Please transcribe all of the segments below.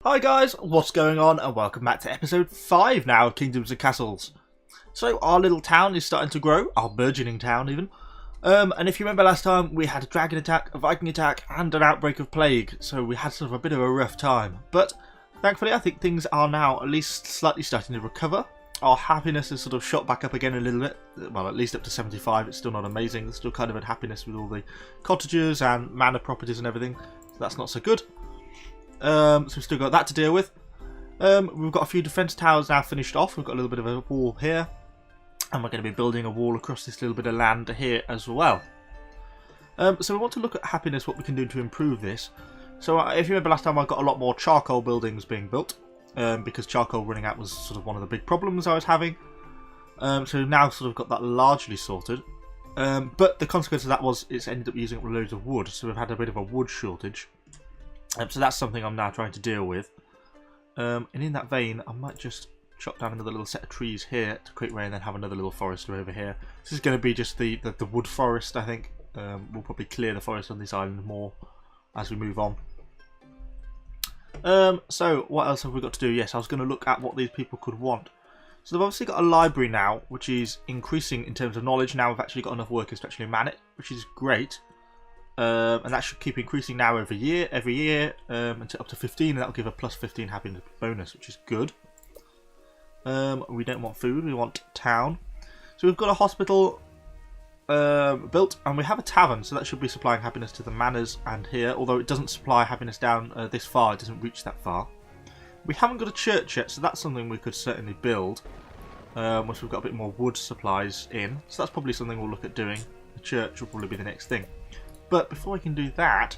Hi guys, what's going on, and welcome back to episode 5 now of Kingdoms and Castles. So our little town is starting to grow, our burgeoning town even. And if you remember last time, we had a dragon attack, a Viking attack, and an outbreak of plague, so we had sort of a bit of a rough time. But thankfully I think things are now at least slightly starting to recover. Our happiness has sort of shot back up again a little bit, well at least up to 75, it's still not amazing, it's still kind of at happiness with all the cottages and manor properties and everything, so that's not so good. So we've still got that to deal with. We've got a few defence towers now finished off. We've got a little bit of a wall here. And we're going to be building a wall across this little bit of land here as well. So we want to look at happiness, what we can do to improve this. So if you remember last time, I got a lot more charcoal buildings being built. Because charcoal running out was sort of one of the big problems I was having. So we've now sort of got that largely sorted. But the consequence of that was it's ended up using up loads of wood. So we've had a bit of a wood shortage. So that's something I'm now trying to deal with. And in that vein, I might just chop down another little set of trees here to quick way and then have another little forest over here. This is going to be just the wood forest, I think. We'll probably clear the forest on this island more as we move on. So what else have we got to do? Yes, I was going to look at what these people could want. So they've obviously got a library now, which is increasing in terms of knowledge. Now we've actually got enough workers to actually man it, which is great. And that should keep increasing now every year, until up to 15, and that'll give a plus 15 happiness bonus, which is good. We don't want food, we want town. So we've got a hospital built, and we have a tavern, so that should be supplying happiness to the manors and here, although it doesn't supply happiness down this far, it doesn't reach that far. We haven't got a church yet, so that's something we could certainly build, once we've got a bit more wood supplies in, so that's probably something we'll look at doing. The church will probably be the next thing. But before I can do that,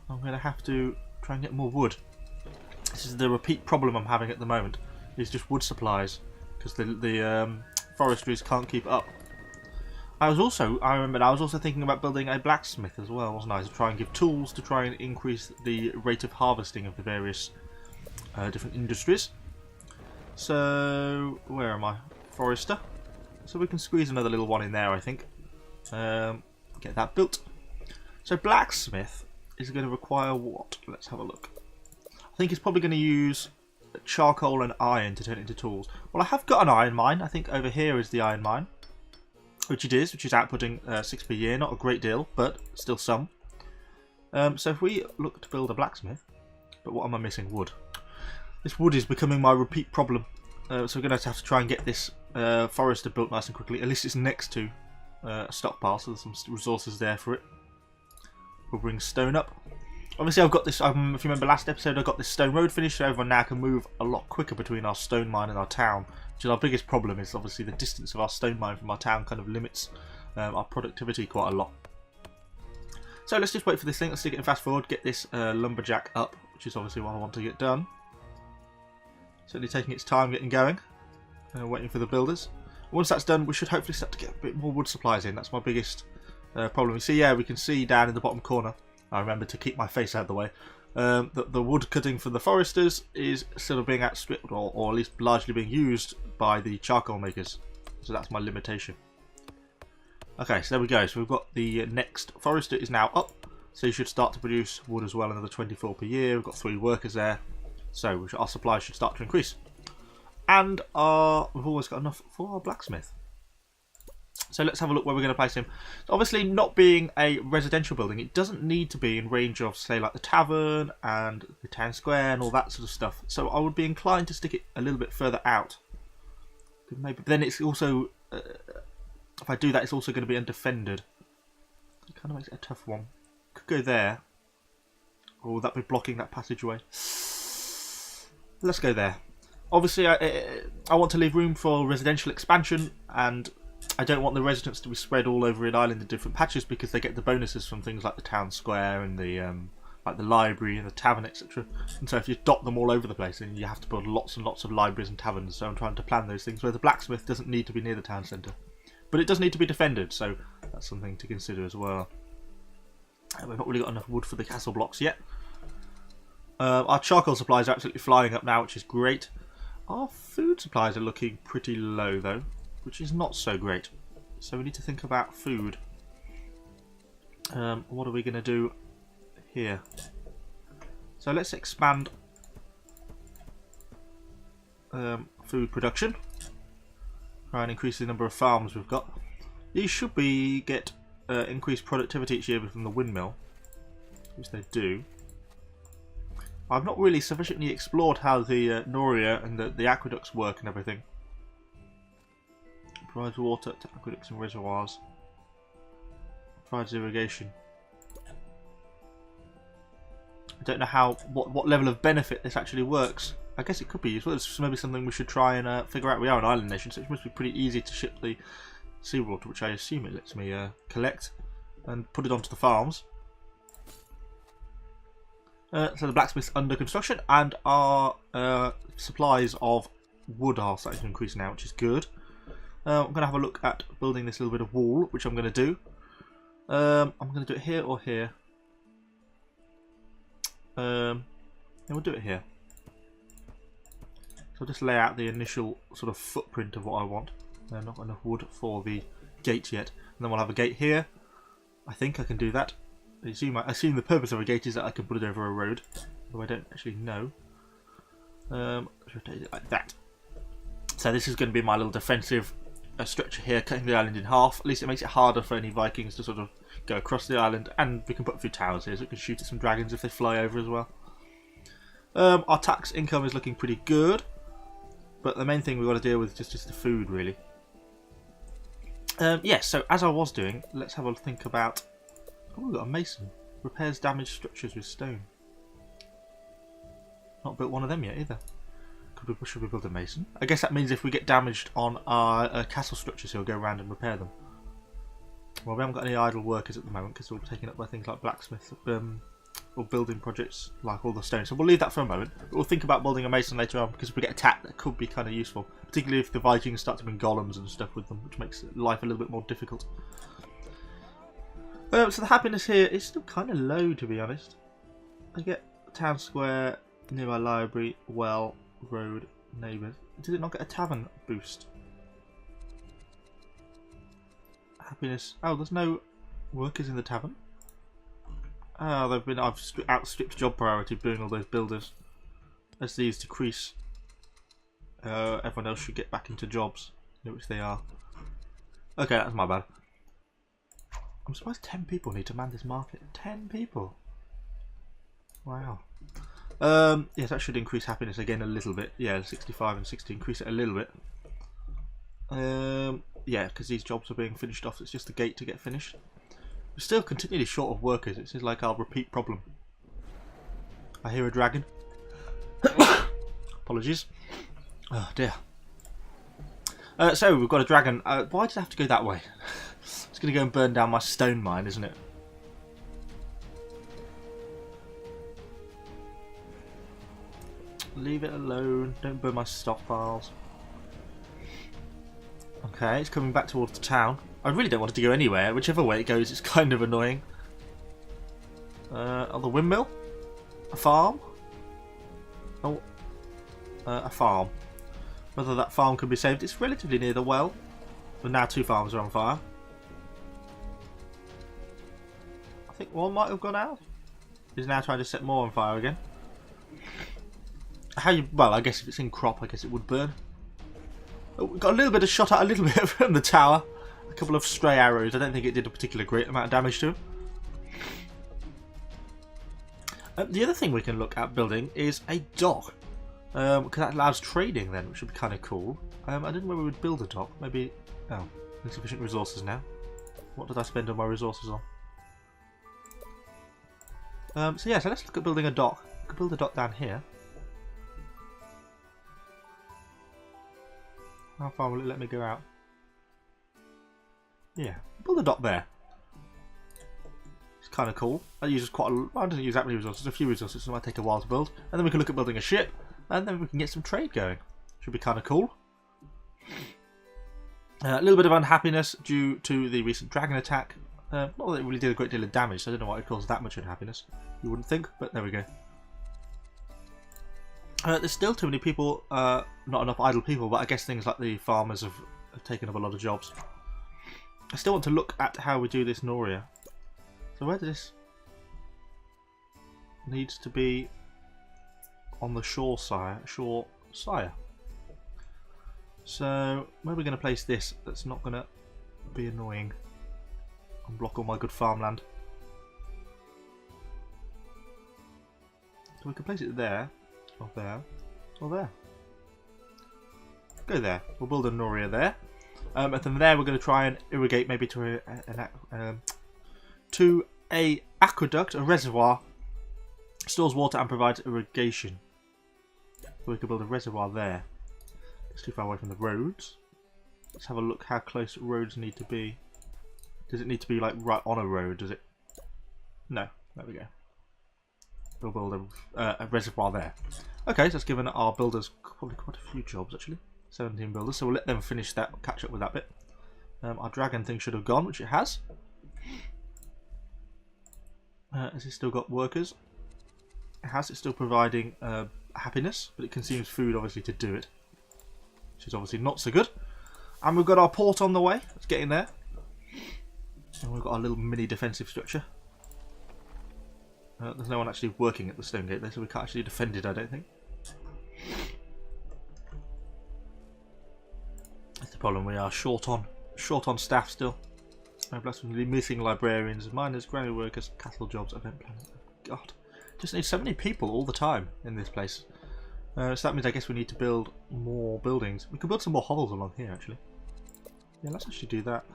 I'm going to have to try and get more wood. This is the repeat problem I'm having at the moment, is just wood supplies, because the forestries can't keep up. I remember I was also thinking about building a blacksmith as well, wasn't I, to try and give tools to try and increase the rate of harvesting of the various different industries. So, where am I? Forester. So we can squeeze another little one in there, I think. Get that built. So blacksmith is going to require what? Let's have a look. I think it's probably going to use charcoal and iron to turn it into tools. Well, I have got an iron mine. I think over here is the iron mine. Which it is, which is outputting 6 per year. Not a great deal, but still some. So if we look to build a blacksmith, but what am I missing? Wood. This wood is becoming my repeat problem. So we're going to have to try and get this forester built nice and quickly. At least it's next to a stockpile, so there's some resources there for it. We'll bring stone up. Obviously I've got this, if you remember last episode, I got this stone road finished, so everyone now can move a lot quicker between our stone mine and our town. Which is our biggest problem, is obviously the distance of our stone mine from our town kind of limits our productivity quite a lot. So let's just wait for this thing, let's stick it in fast forward, get this lumberjack up, which is obviously what I want to get done. Certainly taking its time getting going, waiting for the builders. Once that's done, we should hopefully start to get a bit more wood supplies in. That's my biggest problem. You see, yeah, we can see down in the bottom corner, I remember to keep my face out of the way, that the wood cutting for the foresters is sort of being outstripped, or at least largely being used by the charcoal makers. So that's my limitation. Okay, so there we go. So we've got the next forester is now up, so you should start to produce wood as well, another 24 per year. We've got 3 workers there, so our supply should start to increase. And we've always got enough for our blacksmith. So let's have a look where we're going to place him. So obviously, not being a residential building, it doesn't need to be in range of, say, like the tavern and the town square and all that sort of stuff. So I would be inclined to stick it a little bit further out. Maybe, but then it's also, if I do that, it's also going to be undefended. It kind of makes it a tough one. Could go there. Or would that be blocking that passageway? Let's go there. Obviously, I want to leave room for residential expansion, and I don't want the residents to be spread all over an island in different patches, because they get the bonuses from things like the town square and the like the library and the tavern, etc. And so if you dot them all over the place, then you have to build lots and lots of libraries and taverns. So I'm trying to plan those things where the blacksmith doesn't need to be near the town centre, but it does need to be defended. So that's something to consider as well. And we've not really got enough wood for the castle blocks yet. Our charcoal supplies are absolutely flying up now, which is great. Our food supplies are looking pretty low though, which is not so great. So we need to think about food. What are we going to do here? So let's expand food production. Try and increase the number of farms we've got. These should get increased productivity each year from the windmill, which they do. I've not really sufficiently explored how the Noria and the aqueducts work and everything. Provides water to aqueducts and reservoirs. Provides irrigation. I don't know what level of benefit this actually works. I guess it could be useful. It's maybe something we should try and figure out. We are an island nation, so it must be pretty easy to ship the seawater, which I assume it lets me collect and put it onto the farms. So the blacksmith's under construction, and our supplies of wood are starting to increase now, which is good. I'm going to have a look at building this little bit of wall, which I'm going to do. I'm going to do it here or here. Yeah, we'll do it here. So I'll just lay out the initial sort of footprint of what I want. Not enough wood for the gate yet. And then we'll have a gate here. I think I can do that. I assume the purpose of a gate is that I can put it over a road. Though I don't actually know. Rotate it like that. So this is going to be my little defensive structure here, cutting the island in half. At least it makes it harder for any Vikings to sort of go across the island. And we can put a few towers here so we can shoot at some dragons if they fly over as well. Our tax income is looking pretty good. But the main thing we've got to deal with is just the food, really. Yes, so as I was doing, let's have a think about... Oh, we've got a mason. Repairs damaged structures with stone. Not built one of them yet either. Should we build a mason? I guess that means if we get damaged on our castle structures, he'll go around and repair them. Well, we haven't got any idle workers at the moment because we're all taken up by things like blacksmith or building projects like all the stone. So we'll leave that for a moment. But we'll think about building a mason later on because if we get attacked, that could be kind of useful. Particularly if the Vikings start to bring golems and stuff with them, which makes life a little bit more difficult. So the happiness here is still kind of low, to be honest. I get town square, nearby library, well, road, neighbours. Did it not get a tavern boost? Happiness. Oh, there's no workers in the tavern. Oh, I've outstripped job priority doing all those builders. As these decrease, everyone else should get back into jobs, which they are. Okay, that's my bad. I'm surprised 10 people need to man this market. 10 people. Wow. Yes, that should increase happiness again a little bit. Yeah, 65 and 60 increase it a little bit. Yeah, because these jobs are being finished off. It's just the gate to get finished. We're still continually short of workers. It seems like our repeat problem. I hear a dragon. Apologies. Oh dear. So we've got a dragon. Why did I have to go that way? It's going to go and burn down my stone mine, isn't it? Leave it alone. Don't burn my stockpiles. Okay, it's coming back towards the town. I really don't want it to go anywhere. Whichever way it goes, it's kind of annoying. On the windmill? A farm? Oh, a farm. Whether that farm can be saved, it's relatively near the well. But now 2 farms are on fire. I think one might have gone out. He's now trying to set more on fire again. Well, I guess if it's in crop, I guess it would burn. Oh, we got a little bit of shot at a little bit from the tower. A couple of stray arrows. I don't think it did a particularly great amount of damage to him. The other thing we can look at building is a dock. Because that allows trading then, which would be kind of cool. I didn't know where we would build a dock. Maybe... Oh, insufficient resources now. What did I spend all my resources on? So yeah, so let's look at building a dock. We could build a dock down here. How far will it let me go out? Yeah, build a dock there. It's kind of cool. That uses quite a lot. I don't use that many resources, a few resources, so it might take a while to build. And then we can look at building a ship, and then we can get some trade going. Should be kind of cool. A little bit of unhappiness due to the recent dragon attack. Not that it really did a great deal of damage, so I don't know why it caused that much unhappiness. You wouldn't think, but there we go. There's still too many people, not enough idle people, but I guess things like the farmers have taken up a lot of jobs. I still want to look at how we do this Noria. So where does this... Needs to be on the shore sire. So where are we going to place this that's not going to be annoying and block all my good farmland? So we can place it there, or there, or there. Go there. We'll build a Noria there. And then there we're going to try and irrigate maybe to a aqueduct, a reservoir. Stores water and provides irrigation. So we could build a reservoir there. It's too far away from the roads. Let's have a look how close roads need to be. Does it need to be like right on a road, does it? No. There we go. We'll build a reservoir there. Okay, so that's given our builders probably quite a few jobs actually. 17 builders, so we'll let them finish that, catch up with that bit. Our dragon thing should have gone, which it has. Has it still got workers? It has. It's still providing happiness, but it consumes food obviously to do it, which is obviously not so good. And we've got our port on the way. It's getting there. And we've got our little mini defensive structure. There's no one actually working at the stone gate there, so we can't actually defend it, I don't think. That's the problem. We are short on staff still. Plus we're missing librarians, miners, granary workers, cattle jobs, event planners. God, just need so many people all the time in this place. So that means I guess we need to build more buildings. We could build some more hovels along here actually. Yeah, let's actually do that.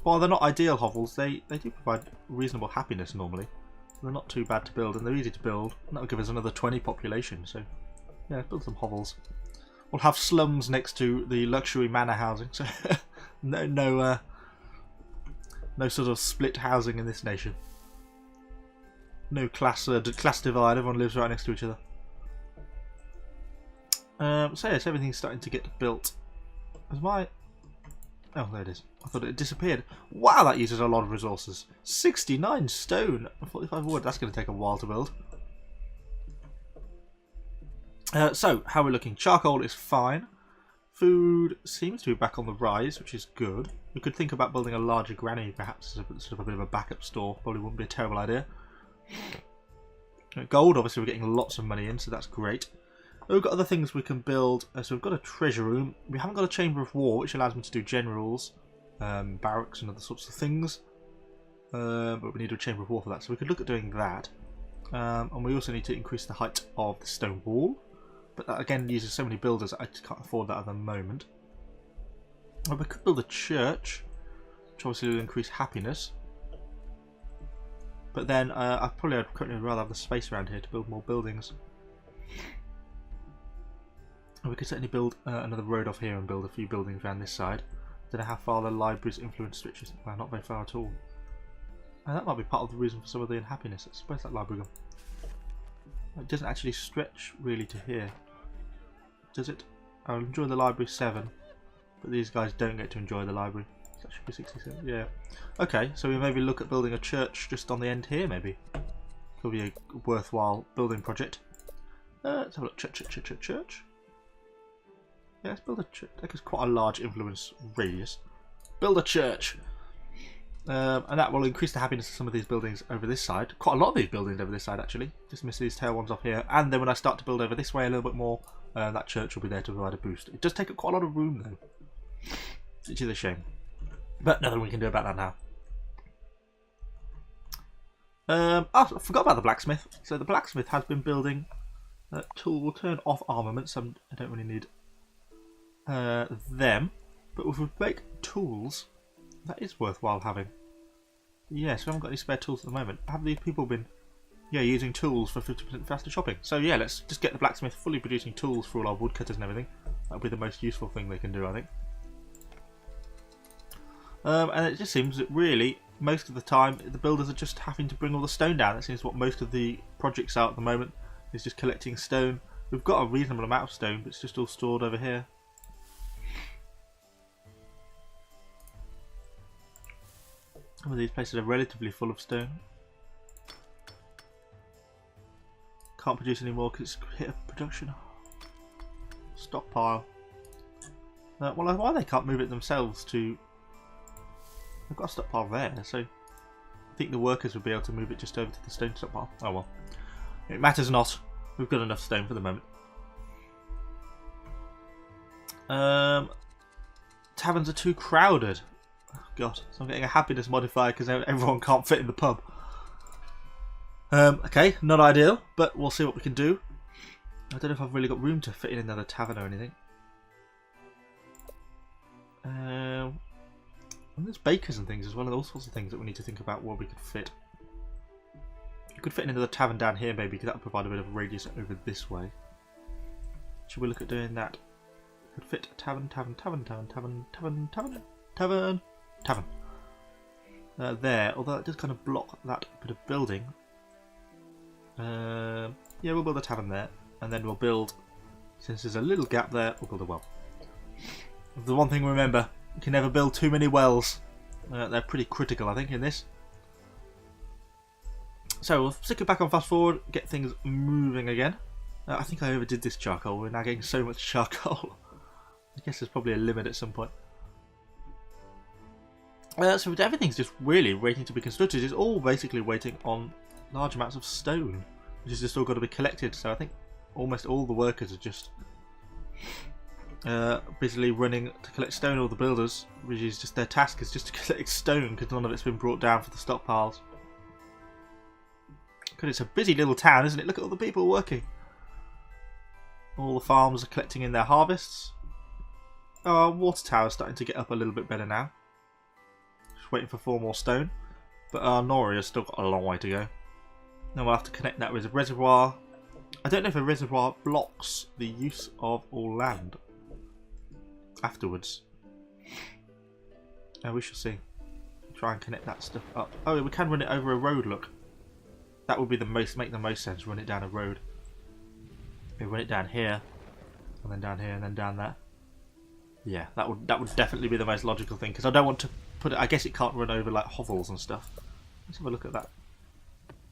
While they're not ideal hovels, they do provide reasonable happiness normally. They're not too bad to build and they're easy to build. And that'll give us another 20 population. So yeah, let's build some hovels. We'll have slums next to the luxury manor housing, so no sort of split housing in this nation. No class divide. Everyone lives right next to each other. So yes, everything's starting to get built. Oh, there it is. I thought it had disappeared. Wow, that uses a lot of resources. 69 stone, 45 wood. That's going to take a while to build. So, how are we looking? Charcoal is fine. Food seems to be back on the rise, which is good. We could think about building a larger granary, perhaps, as a sort of a bit of a backup store. Probably wouldn't be a terrible idea. Gold, obviously, we're getting lots of money in, so that's great. We've got other things we can build. So we've got a treasure room. We haven't got a chamber of war, which allows me to do generals, barracks, and other sorts of things. But we need a chamber of war for that, so we could look at doing that. And we also need to increase the height of the stone wall. But that again uses so many builders I just can't afford that at the moment. Well, we could build a church, which obviously will increase happiness. But then I'd probably rather have the space around here to build more buildings. And we could certainly build another road off here and build a few buildings around this side. Don't know how far the libraries influence switches. Well, not very far at all. And that might be part of the reason for some of the unhappiness. Where's that library gone? It doesn't actually stretch really to here. Does it? I'll enjoy the library 7, but these guys don't get to enjoy the library. So that should be 67. Yeah. Okay, so we maybe look at building a church just on the end here, maybe. Could be a worthwhile building project. Let's have a look. Church. Yeah, let's build a church. That gives quite a large influence radius. Build a church. And that will increase the happiness of some of these buildings over this side. Quite a lot of these buildings over this side, actually. Just miss these tail ones off here. And then when I start to build over this way a little bit more, that church will be there to provide a boost. It does take up quite a lot of room, though. Which is a shame. But nothing we can do about that now. I forgot about the blacksmith. So the blacksmith has been building tool. We'll turn off armaments. I don't really need them. But if we make tools, that is worthwhile having. Yes, we haven't got any spare tools at the moment. Have these people been using tools for 50% faster shopping? So yeah, let's just get the blacksmith fully producing tools for all our woodcutters and everything. That'll be the most useful thing they can do, I think. And it just seems that really, most of the time, the builders are just having to bring all the stone down. That seems what most of the projects are at the moment, is just collecting stone. We've got a reasonable amount of stone, but it's just all stored over here. Some of these places are relatively full of stone. Can't produce any more because it's hit a production. Stockpile. Well, why they can't move it themselves to... They've got a stockpile there, so... I think the workers would be able to move it just over to the stone stockpile. Oh well. It matters not. We've got enough stone for the moment. taverns are too crowded. Oh, God, so I'm getting a happiness modifier because everyone can't fit in the pub. Okay, not ideal, but we'll see what we can do. I don't know if I've really got room to fit in another tavern or anything. And there's bakers and things as well, and all sorts of things that we need to think about where we could fit. We could fit in another tavern down here maybe, because that would provide a bit of a radius over this way. Should we look at doing that? Could fit a tavern. There, although it does kind of block that bit of building. Yeah, we'll build a tavern there, and then we'll build, since there's a little gap there, we'll build a well. The one thing remember, you can never build too many wells. They're pretty critical, I think, in this. So we'll stick it back on fast forward, get things moving again. I think I overdid this charcoal. We're now getting so much charcoal. I guess there's probably a limit at some point. So everything's just really waiting to be constructed. It's all basically waiting on large amounts of stone, which has just all got to be collected. So I think almost all the workers are just busily running to collect stone. All the builders, which is just their task, is just to collect stone because none of it's been brought down for the stockpiles. Because it's a busy little town, isn't it? Look at all the people working. All the farms are collecting in their harvests. Our water tower's starting to get up a little bit better now. Just waiting for 4 more stone. But our Noria's still got a long way to go. Then we'll have to connect that with a reservoir. I don't know if a reservoir blocks the use of all land afterwards. We shall see. Try and connect that stuff up. Oh, we can run it over a road, look. That would be make the most sense, run it down a road. We run it down here, and then down here, and then down there. Yeah, that would definitely be the most logical thing, because I don't want to put it. I guess it can't run over like hovels and stuff. Let's have a look at that.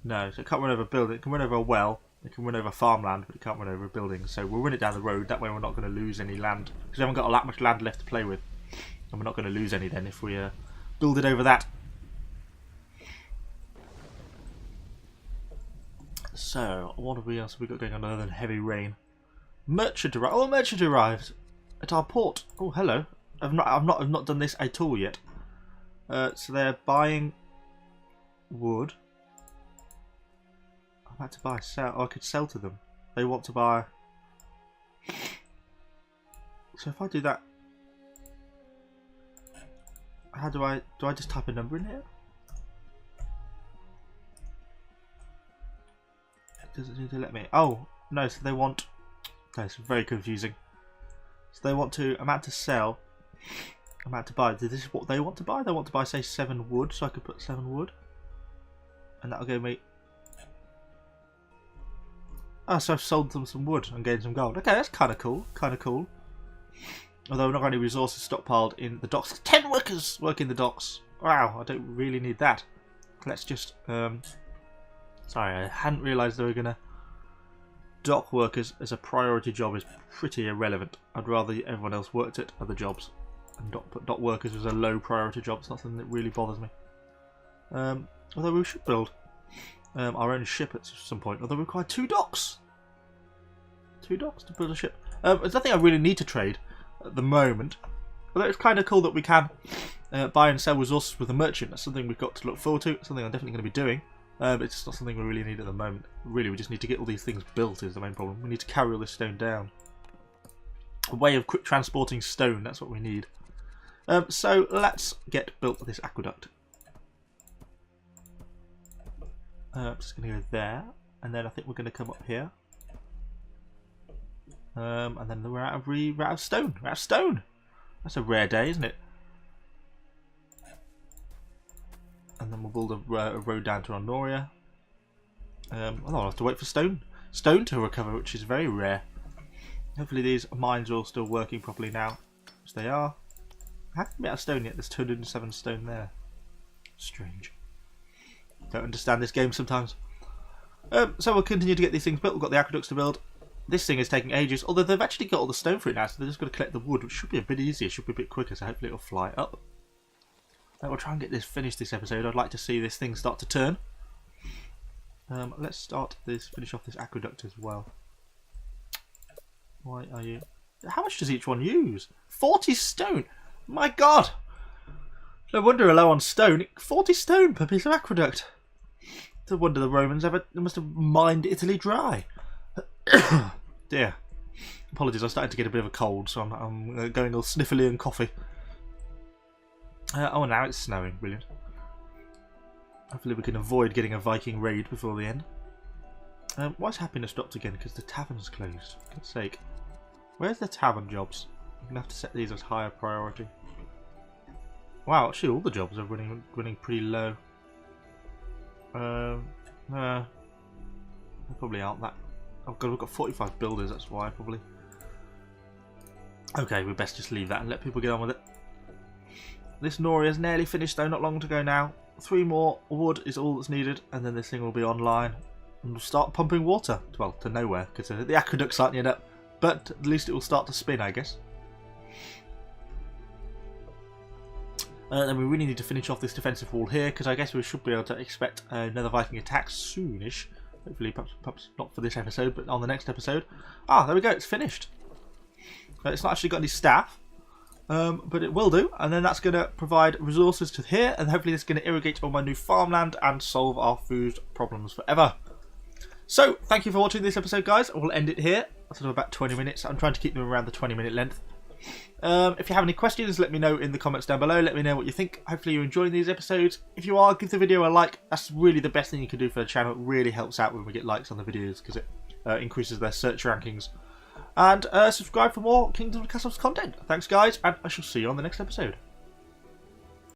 No, so it can't run over a building. It can run over a well. It can run over farmland, but it can't run over a building. So we'll run it down the road. That way, we're not going to lose any land, because we haven't got that much land left to play with, and we're not going to lose any then if we build it over that. So, what else have we got going on other than heavy rain? Merchant arrived. Oh, merchant arrived at our port. Oh, hello. I've not done this at all yet. So they're buying wood. I'm about to buy sell. Oh, I could sell to them. They want to buy. So if I do that, how do I just type a number in here? Does it need to let me? Oh, no, so they want... Okay, it's very confusing. So they want to... amount to sell, amount to buy. This is what they want to buy? They want to buy, say, 7 wood, so I could put 7 wood. And that'll give me... Oh, so I've sold them some wood and gained some gold. Okay, that's kind of cool. Kind of cool. Although not only resources stockpiled in the docks. 10 workers work in the docks. Wow, I don't really need that. Let's just... Sorry, I hadn't realised they were going to... Dock workers as a priority job is pretty irrelevant. I'd rather everyone else worked at other jobs. And put dock workers as a low priority job. It's not something that really bothers me. Although we should build our own ship at some point. Although we require 2 docks. 2 docks to build a ship. There's nothing I really need to trade at the moment. Although it's kind of cool that we can buy and sell resources with a merchant. That's something we've got to look forward to. It's something I'm definitely going to be doing. But it's just not something we really need at the moment. Really, we just need to get all these things built is the main problem. We need to carry all this stone down. A way of quick transporting stone, that's what we need. So let's get built this aqueduct. I'm just going to go there. And then I think we're going to come up here. And then we're out of stone. We're out of stone! That's a rare day, isn't it? And then we'll build a road down to our Noria. I'll have to wait for stone to recover, which is very rare. Hopefully these mines are all still working properly now, as they are. I haven't been out of stone yet. There's 207 stone there. Strange. Don't understand this game sometimes. So we'll continue to get these things built. We've got the aqueducts to build. This thing is taking ages, although they've actually got all the stone for it now, so they're just going to collect the wood, which should be a bit easier, should be a bit quicker, so hopefully it'll fly up. We'll try and get this finished this episode. I'd like to see this thing start to turn. Let's finish off this aqueduct as well. Why are you... How much does each one use? 40 stone! My God! No wonder we're low on stone. 40 stone per piece of aqueduct. No wonder the Romans must have mined Italy dry. Dear. Apologies, I'm starting to get a bit of a cold, so I'm going all sniffly and coughy. Oh, now it's snowing. Brilliant. Hopefully we can avoid getting a Viking raid before the end. Why's happiness dropped again? Because the tavern's closed. For God's sake. Where's the tavern jobs? I'm going to have to set these as higher priority. Wow, actually all the jobs are running pretty low. They probably aren't that. Oh god, we've got 45 builders, that's why probably. Okay, we best just leave that and let people get on with it. This Noria is nearly finished though, not long to go now. 3 more wood is all that's needed, and then this thing will be online. And we'll start pumping water. Well, to nowhere, because the aqueducts aren't yet up. But at least it will start to spin, I guess. Then we really need to finish off this defensive wall here, because I guess we should be able to expect another Viking attack soonish. Hopefully, perhaps not for this episode, but on the next episode. Ah, there we go, it's finished. It's not actually got any staff, but it will do. And then that's going to provide resources to here, and hopefully it's going to irrigate all my new farmland and solve our food problems forever. So, thank you for watching this episode, guys. We'll end it here. Sort of about 20 minutes. I'm trying to keep them around the 20-minute length. If you have any questions, let me know in the comments down below. Let me know what you think. Hopefully you're enjoying these episodes. If you are, give the video a like. That's really the best thing you can do for the channel. It really helps out when we get likes on the videos because it increases their search rankings. And subscribe for more Kingdoms of Castles content. Thanks, guys, and I shall see you on the next episode.